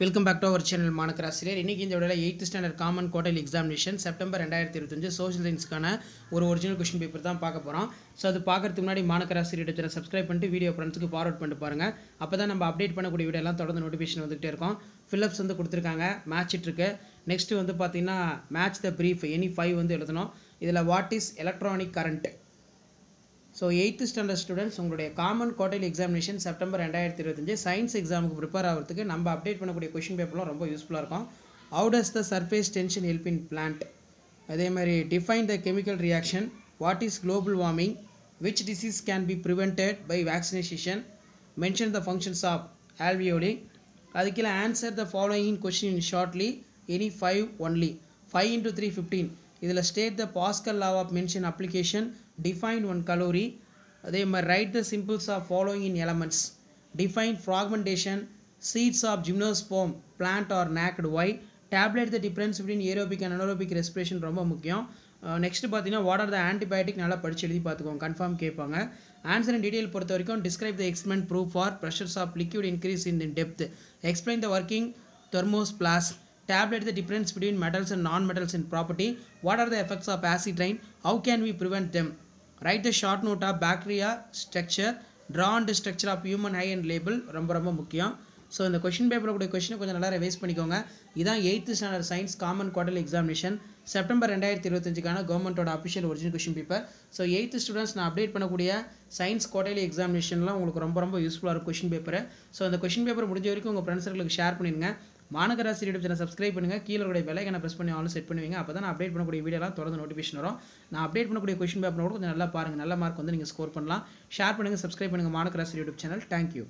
Welcome back to our channel மாணக்கராசிரியர். இன்றைக்கி இந்த விட 8th standard common quarterly examination September 2025 social சயின்ஸ்க்கான ஒரு ஒரிஜினல் கொஸ்டின் பேப்பர் தான் பார்க்க போகிறோம். ஸோ அது பார்க்கறதுக்கு முன்னாடி மாணக்கராசிரியர் சேனல் சப்ஸ்கிரைப் பண்ணிட்டு வீடியோ ஃப்ரெண்ட்ஸுக்கு ஃபார்வர்ட் பண்ணிட்டு பாருங்கள். அப்போ தான் நம்ம அப்டேட் பண்ணக்கூடிய வீடியோ எல்லாம் தொடர்ந்து நோட்டிஃபிகேஷன் வந்துகிட்டே இருக்கும். ஃபில்லப்ஸ் வந்து கொடுத்துருக்காங்க, மேட்ச் இருக்கு. நெக்ஸ்ட்டு வந்து பார்த்தீங்கன்னா மேட்ச் த ப்ரீஃப் எனி 5 வந்து எழுதணும். இதில் what is electronic current. So 8th standard students உங்களுடைய common quarterly examination September 2025 science எக்ஸாமுக்கு ப்ரிப்பேர் ஆகிறதுக்கு நம்ம அப்டேட் பண்ணக்கூடிய கொஷின் பேப்பர்லாம் ரொம்ப யூஸ்ஃபுல்லாக இருக்கும். How does the surface tension help in plant, அதே மாதிரி define the chemical reaction, what is global warming, which disease can be prevented by vaccination, mention the functions of alveoli. அதுக்கு answer the following question in shortly any 5 only. 5 into 3 15. இதில் state the Pascal law of mention application, define one calorie. அதே மாதிரி write the symbols of following in elements, define fragmentation, seeds of gymnosperm plant or naked, why, tabulate the difference between aerobic and anaerobic respiration ரொம்ப முக்கியம். Next பார்த்தீங்கன்னா what are the antibiotic நல்லா படித்து எழுதி பார்த்துக்கோங்க, confirm கேட்பாங்க. ஆன்சர் இன் detail பொறுத்த வரைக்கும் describe the experiment proof for pressures of liquid increase in depth, explain the working thermosplast, tabulate the difference between metals and non-metals in property, what are the effects of acid rain, how can we prevent them, write the short note of bacteria structure, draw on the structure of human eye and label ரொம்ப முக்கியம். So இந்த question பேப்பரோட கூட கொஷினை கொஞ்சம் நல்லா revise பண்ணிக்கோங்க. இதான் 8th standard science common quarterly examination September 2025 கவர்மெண்ட்டோட official original question paper. So 8th students நான் அப்டேட் பண்ணக்கூடிய சயின்ஸ் குவார்டர்லி எக்ஸாமினேஷன்லாம் உங்களுக்கு ரொம்ப யூஸ்ஃபுல்லாக இருக்கும் கொஷின் பேப்பர். ஸோ அந்த கொஷின் பேப்பர் முடிஞ்ச வரைக்கும் உங்கள் ஃப்ரெண்ட்ஸுங்களுக்கு ஷேர் பண்ணிடுங்க. மாணக்கராசி யூடியூப் சேனல் சப்ஸ்கிரைப் பண்ணுங்கள், கீழே உடைய பெல் ஐகானை ப்ரெஸ் பண்ணி ஆல் செட் பண்ணுவீங்க. அப்போ தான் நான் அப்டேட் பண்ணக்கூடிய வீடியோலாம் தொடர்ந்து நோட்டிஃபிகேஷன் வரும். நான் அப்டேட் பண்ணக்கூடிய கொஷின் பேப்பரோட கொஞ்சம் நல்லா பாருங்கள், நல்ல மார்க் வந்து நீங்கள் ஸ்கோர் பண்ணலாம். ஷேர் பண்ணுங்கள், சப்ஸ்கிரைப் பண்ணுங்கள் மாணக்கராசி யூடியூப் சேனல். தேங்க்யூ.